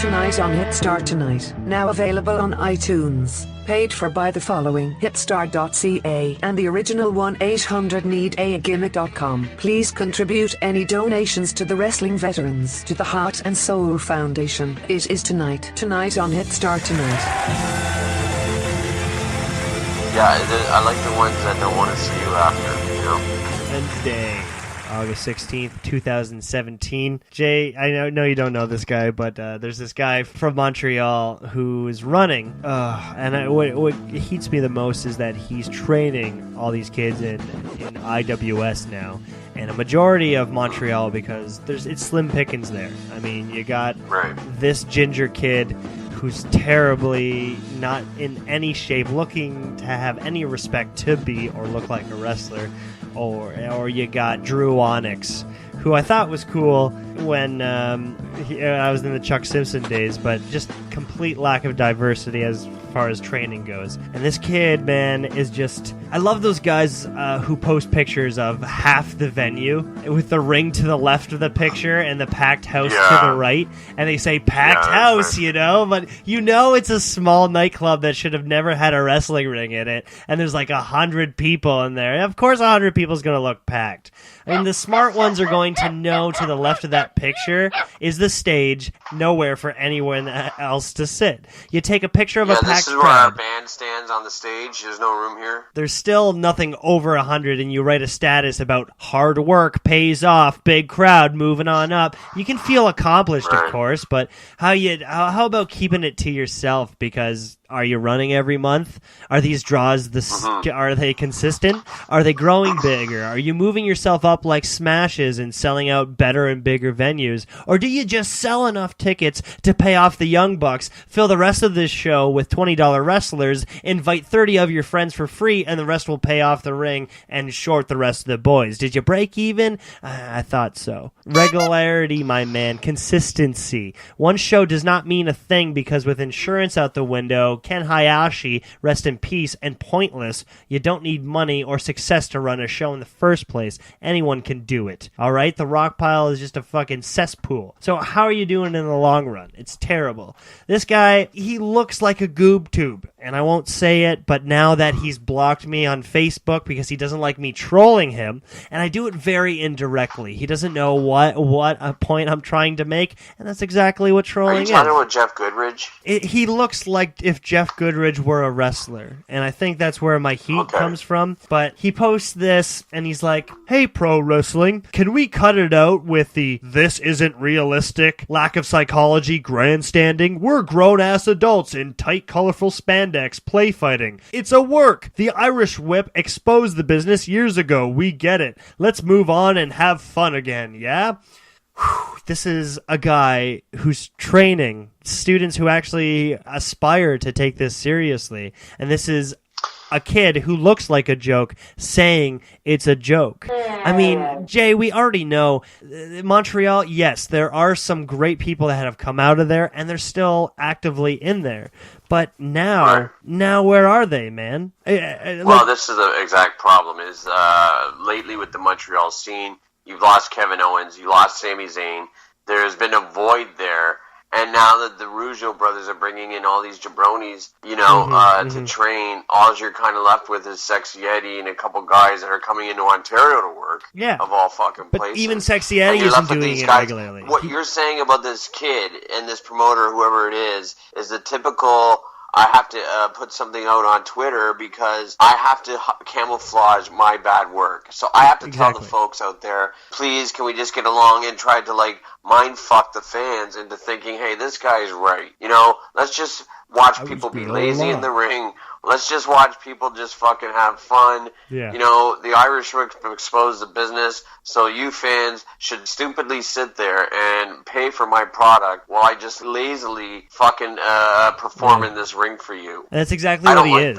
Tonight on Hitstar Tonight, now available on iTunes. Paid for by the following: hitstar.ca and the original 1-800-NEED-A-GIMMICK.com. Please contribute any donations to the wrestling veterans to the Heart and Soul Foundation. It is tonight on Hitstar Tonight. Yeah, I like the ones that don't want to see you after, you know? Wednesday, August 16th, 2017. Jay, I know you don't know this guy, but there's this guy from Montreal who is running. And what heats me the most is that he's training all these kids in IWS now. And a majority of Montreal, because it's slim pickings there. I mean, you got this ginger kid who's terribly not in any shape, looking to have any respect to be or look like a wrestler. Or you got Drew Onyx, who I thought was cool when I was in the Chuck Simpson days, but just complete lack of diversity as far as training goes. And this kid, man, is just... I love those guys who post pictures of half the venue with the ring to the left of the picture and the packed house to the right. And they say packed house, you know, but you know it's a small nightclub that should have never had a wrestling ring in it. And there's like 100 people in there. Of course 100 people is going to look packed. I mean, the smart ones are going to know to the left of that picture is the stage, nowhere for anyone else to sit. You take a picture of a packed this is where crowd. our band stands on the stage. There's no room here. There's still nothing over 100, and you write a status about hard work pays off, big crowd, moving on up. You can feel accomplished, of course, but how about keeping it to yourself? Because are you running every month? Are these draws are they consistent? Are they growing bigger? Are you moving yourself up like Smashes and selling out better and bigger venues? Or do you just sell enough tickets to pay off the Young Bucks, fill the rest of this show with $20 wrestlers, invite 30 of your friends for free, and the rest will pay off the ring and short the rest of the boys? Did you break even? I thought so. Regularity, my man. Consistency. One show does not mean a thing because with insurance out the window, Ken Hayashi, rest in peace, and pointless, you don't need money or success to run a show in the first place. Anyone can do it. Alright? The rock pile is just a fucking cesspool. So how are you doing in the long run? It's terrible. This guy, he looks like a GoobTube. And I won't say it, but now that he's blocked me on Facebook because he doesn't like me trolling him, and I do it very indirectly. He doesn't know what a point I'm trying to make, and that's exactly what trolling is. Are you talking about Jeff Goodrich? He looks like if Jeff Goodrich were a wrestler, and I think that's where my heat comes from. But he posts this, and he's like, "Hey, pro wrestling, can we cut it out with the 'this isn't realistic', lack of psychology, grandstanding? We're grown-ass adults in tight, colorful spandex play fighting. It's a work. The Irish whip exposed the business years ago. We get it. Let's move on and have fun again, yeah?" This is a guy who's training students who actually aspire to take this seriously. And this is a kid who looks like a joke saying it's a joke. I mean, Jay, we already know Montreal, yes, there are some great people that have come out of there, and they're still actively in there. But now where are they, man? Well, this is the exact problem, is lately with the Montreal scene, you've lost Kevin Owens, you lost Sami Zayn, there's been a void there. And now that the Rougeau brothers are bringing in all these jabronis, to train, all you're kind of left with is Sexy Eddie and a couple guys that are coming into Ontario to work. Yeah. Of all fucking places. But even Sexy Eddie isn't doing it regularly. What you're saying about this kid and this promoter, whoever it is the typical... I have to put something out on Twitter because I have to camouflage my bad work. So I have to tell the folks out there, please, can we just get along, and try to, mind fuck the fans into thinking, hey, this guy is right. Let's just watch people be lazy in the ring. Let's just watch people just fucking have fun. Yeah. The Irish whip exposed the business, so you fans should stupidly sit there and pay for my product while I just lazily fucking perform in this ring for you. And that's exactly what he is.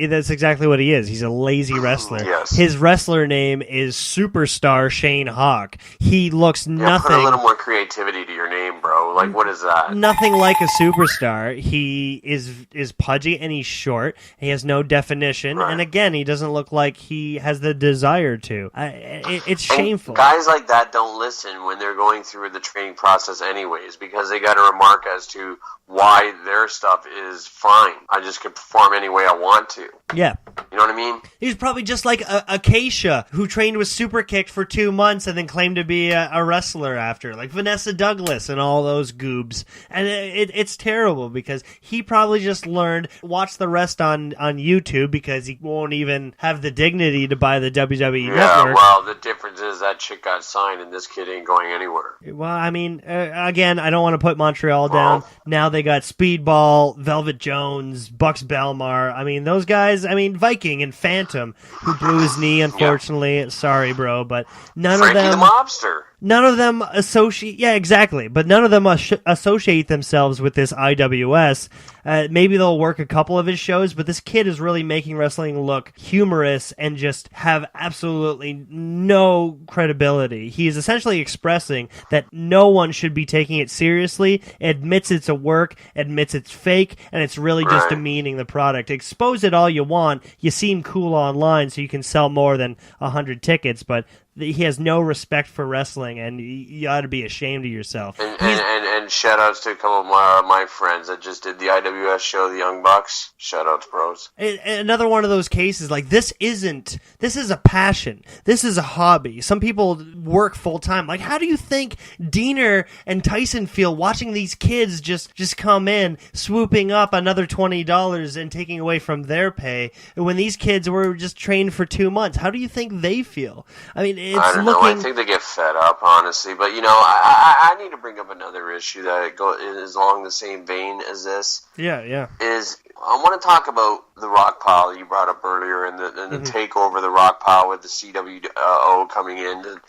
That's exactly what he is. He's a lazy wrestler. Yes. His wrestler name is Superstar Shane Hawk. He looks nothing... Put a little more creativity to your name, bro. What is that? Nothing like a superstar. He is pudgy and he's short. short. He has no definition, and again, he doesn't look like he has the desire to. It's shameful. Guys like that don't listen when they're going through the training process anyways, because they got to remark as to why their stuff is fine. I just can perform any way I want to. Yeah. You know what I mean? He's probably just like Acacia, who trained with Super Kicked for 2 months and then claimed to be a wrestler after, like Vanessa Douglas and all those goobs. And it's terrible because he probably just learned, watch the rest on YouTube because he won't even have the dignity to buy the WWE Network. Yeah, well, the difference is that chick got signed and this kid ain't going anywhere. Well, I mean, again, I don't want to put Montreal down. Now they got Speedball, Velvet Jones, Bucks Belmar. I mean, those guys, Viking and Phantom, who blew his knee, unfortunately. Yeah. Sorry, bro, but Frankie the Mobster. None of them associate... Yeah, exactly. But none of them associate themselves with this IWS. Maybe they'll work a couple of his shows, but this kid is really making wrestling look humorous and just have absolutely no credibility. He is essentially expressing that no one should be taking it seriously, admits it's a work, admits it's fake, and it's really just demeaning the product. Expose it all you want. You seem cool online, so you can sell more than 100 tickets, but he has no respect for wrestling, and you ought to be ashamed of yourself. And shout-outs to a couple of my friends that just did the IWS show, the Young Bucks. Shout-outs, bros. Another one of those cases, like, this is a passion. This is a hobby. Some people work full-time. Like, how do you think Diener and Tyson feel watching these kids just come in, swooping up another $20 and taking away from their pay, when these kids were just trained for 2 months? How do you think they feel? I mean, I don't know. I think they get fed up, honestly. But, I need to bring up another issue that is along the same vein as this. Yeah. Is I want to talk about the rock pile you brought up earlier and the takeover of the rock pile with the CWO coming in to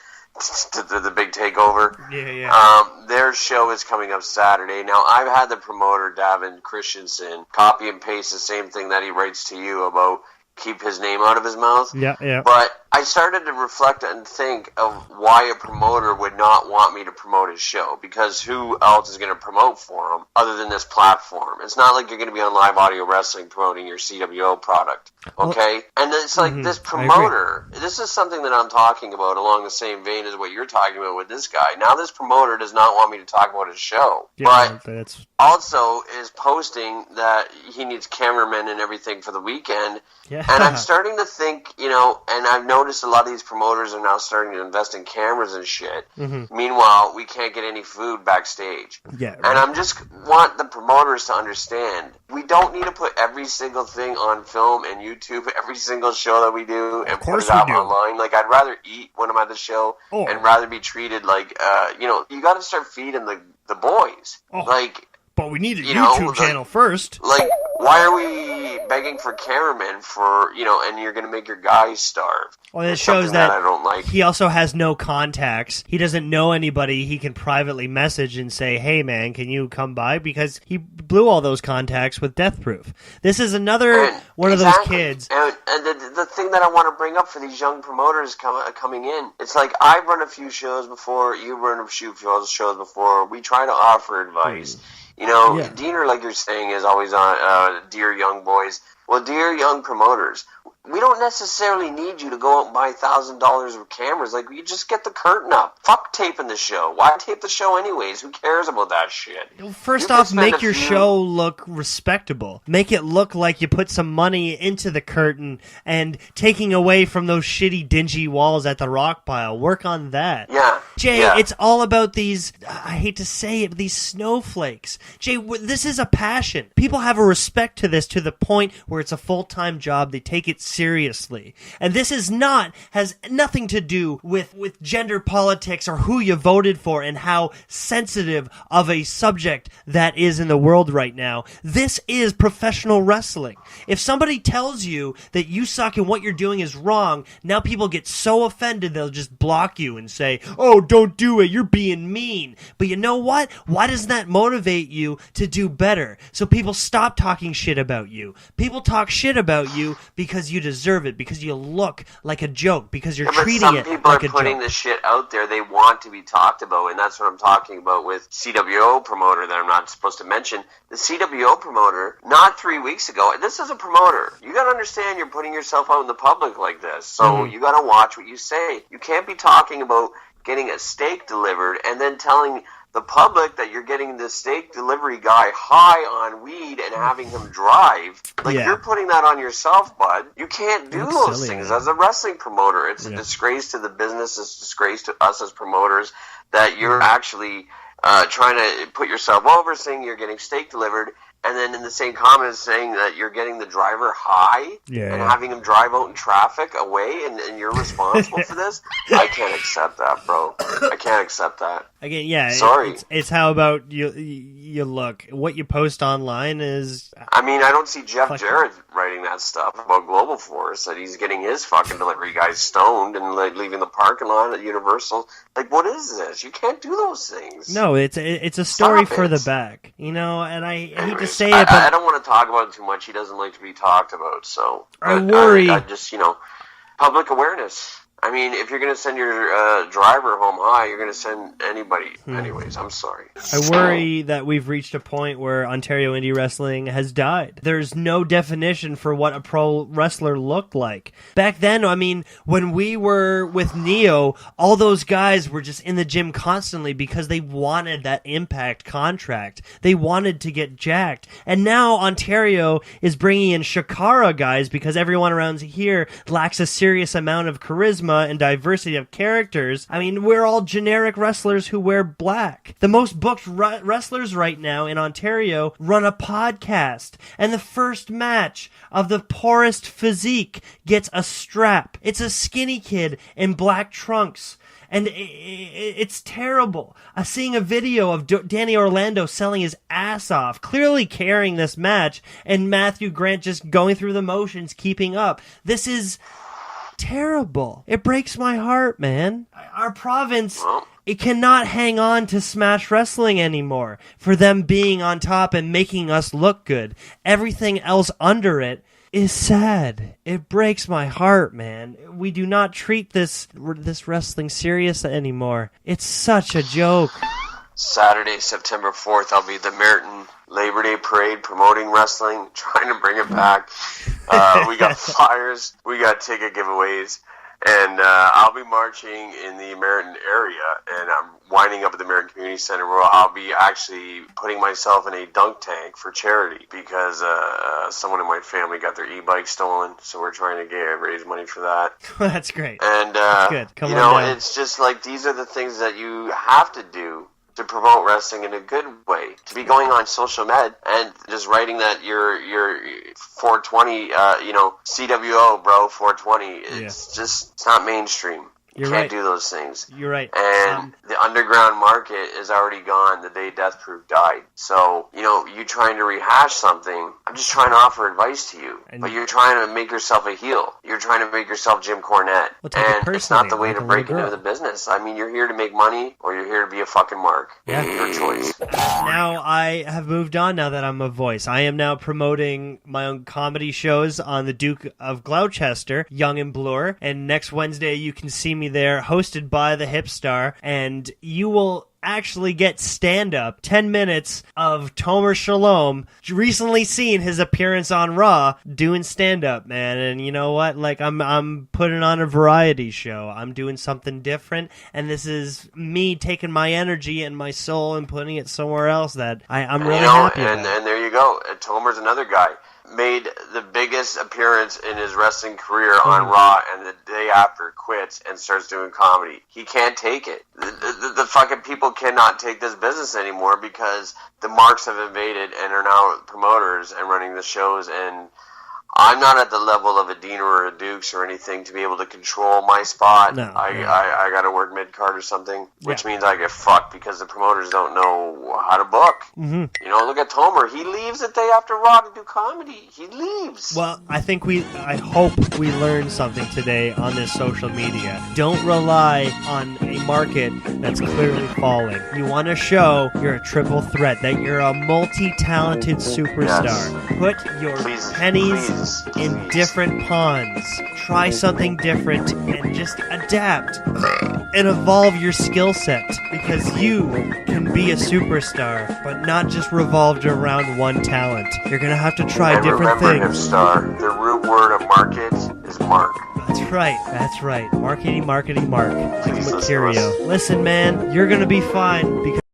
the big takeover. Yeah. Their show is coming up Saturday. Now, I've had the promoter, Davin Christensen, copy and paste the same thing that he writes to you about keep his name out of his mouth. Yeah. But I started to reflect and think of why a promoter would not want me to promote his show, because who else is going to promote for him other than this platform? It's not like you're going to be on Live Audio Wrestling promoting your CWO product, okay? And it's like this promoter, this is something that I'm talking about along the same vein as what you're talking about with this guy. Now this promoter does not want me to talk about his show, but also is posting that he needs cameramen and everything for the weekend. Yeah. And I'm starting to think, and I've noticed a lot of these promoters are now starting to invest in cameras and shit. Meanwhile, we can't get any food backstage. Yeah. Right. And I'm just want the promoters to understand, we don't need to put every single thing on film and YouTube, every single show that we do, and put it out online. Like, I'd rather eat when I'm at the show and rather be treated like, you got to start feeding the boys. But we need a YouTube channel first. Like, why are we begging for cameramen for, and you're going to make your guys starve? Well, it shows that I don't like. He also has no contacts. He doesn't know anybody he can privately message and say, hey, man, can you come by? Because he blew all those contacts with Death Proof. This is another one of those kids. And the thing that I want to bring up for these young promoters coming in, it's like I've run a few shows before, you've run a few shows before. We try to offer advice. Diener, like you're saying, is always on Dear Young Boys. Well, dear young promoters, we don't necessarily need you to go out and buy $1,000 of cameras. Like, you just get the curtain up. Fuck taping the show. Why tape the show anyways? Who cares about that shit? First off, make your show look respectable. Make it look like you put some money into the curtain and taking away from those shitty, dingy walls at the rock pile. Work on that. Yeah. Jay, it's all about these, I hate to say it, these snowflakes. Jay, this is a passion. People have a respect to this to the point where it's a full-time job. They take it seriously. And this has nothing to do with gender politics or who you voted for and how sensitive of a subject that is in the world right now. This is professional wrestling. If somebody tells you that you suck and what you're doing is wrong, now people get so offended they'll just block you and say, oh, don't do it, you're being mean. But you know what? Why doesn't that motivate you to do better? So people stop talking shit about you. People talk shit about you because you deserve it because you look like a joke, because you're Yeah, but treating some it people like are a putting joke. this shit out there. They want to be talked about, and that's what I'm talking about with CWO promoter that I'm not supposed to mention. The CWO promoter, not 3 weeks ago, and this is a promoter. You got to understand you're putting yourself out in the public like this, so you got to watch what you say. You can't be talking about getting a steak delivered and then telling the public that you're getting the steak delivery guy high on weed and having him drive. Like, you're putting that on yourself, bud. You can't do those silly, things man. as a wrestling promoter. It's a disgrace to the business. It's a disgrace to us as promoters that you're actually trying to put yourself over, saying you're getting steak delivered, and then in the same comments saying that you're getting the driver high and having him drive out in traffic away, and you're responsible for this. I can't accept that, bro. I can't accept that. Again, Sorry. It's how about you look. What you post online is... I mean, I don't see Jeff Jarrett writing that stuff about Global Force, that he's getting his fucking delivery guys stoned and like leaving the parking lot at Universal. Like, what is this? You can't do those things. No, it's a story Stop for it. the back, and I hate to say I, it, but I don't want to talk about it too much. He doesn't like to be talked about, so I worry. I just, public awareness. I mean, if you're going to send your driver home high, you're going to send anybody. Anyways, I'm sorry. I worry that we've reached a point where Ontario indie wrestling has died. There's no definition for what a pro wrestler looked like. Back then, I mean, when we were with Neo, all those guys were just in the gym constantly because they wanted that Impact contract. They wanted to get jacked. And now Ontario is bringing in Shakara guys because everyone around here lacks a serious amount of charisma and diversity of characters. I mean, we're all generic wrestlers who wear black. The most booked wrestlers right now in Ontario run a podcast, and the first match of the poorest physique gets a strap. It's a skinny kid in black trunks. And it's terrible. Seeing a video of Danny Orlando selling his ass off, clearly carrying this match, and Matthew Grant just going through the motions, keeping up. This is terrible. It breaks my heart, man. Our province, it cannot hang on to Smash Wrestling anymore for them being on top and making us look good. Everything else under it is sad. It breaks my heart, man. We do not treat this wrestling serious anymore. It's such a joke. Saturday, September 4th, I'll be at the Merton Labor Day Parade promoting wrestling, trying to bring it back. We got flyers, we got ticket giveaways, and I'll be marching in the Merton area, and I'm winding up at the Merton Community Center where I'll be actually putting myself in a dunk tank for charity because someone in my family got their e-bike stolen, so we're trying to raise money for that. That's great. And, That's good. Come on down. it's just like these are the things that you have to do to promote wrestling in a good way. To be going on social med and just writing that you're 420, CWO, bro, 420. It's not mainstream. You can't do those things. You're right. And the underground market is already gone the day Death Proof died. So, you trying to rehash something, I'm just trying to offer advice to you. But you're trying to make yourself a heel. You're trying to make yourself Jim Cornette. And it's not the way to break into the business. I mean, you're here to make money or you're here to be a fucking mark. Yeah. Your choice. Now I have moved on now that I'm a voice. I am now promoting my own comedy shows on the Duke of Gloucester, Young and Bloor. And next Wednesday you can see me there, hosted by the Hip Star, and you will actually get stand-up 10 minutes of Tomer Shalom, recently seen his appearance on Raw doing stand-up, man. And you know what, like I'm putting on a variety show. I'm doing something different, and this is me taking my energy and my soul and putting it somewhere else that I'm really happy about. And there you go. Tomer's another guy. Made the biggest appearance in his wrestling career on Raw, and the day after quits and starts doing comedy. He can't take it. The fucking people cannot take this business anymore because the marks have invaded and are now promoters and running the shows, and I'm not at the level of a Dean or a Dukes or anything to be able to control my spot. No, I got to work mid-card or something, which means I get fucked because the promoters don't know how to book. Mm-hmm. Look at Tomer. He leaves the day after Raw to do comedy. He leaves. Well, I hope we learned something today on this social media. Don't rely on a market that's clearly falling. You want to show you're a triple threat, that you're a multi-talented superstar. Yes. Put your pennies in different ponds. Try something different and just adapt and evolve your skill set, because you can be a superstar, but not just revolved around one talent. You're going to have to try different remember, things. Hipstar, the root word of market is mark. That's right. Marketing, mark. Please Mercurio. Listen, man, you're going to be fine because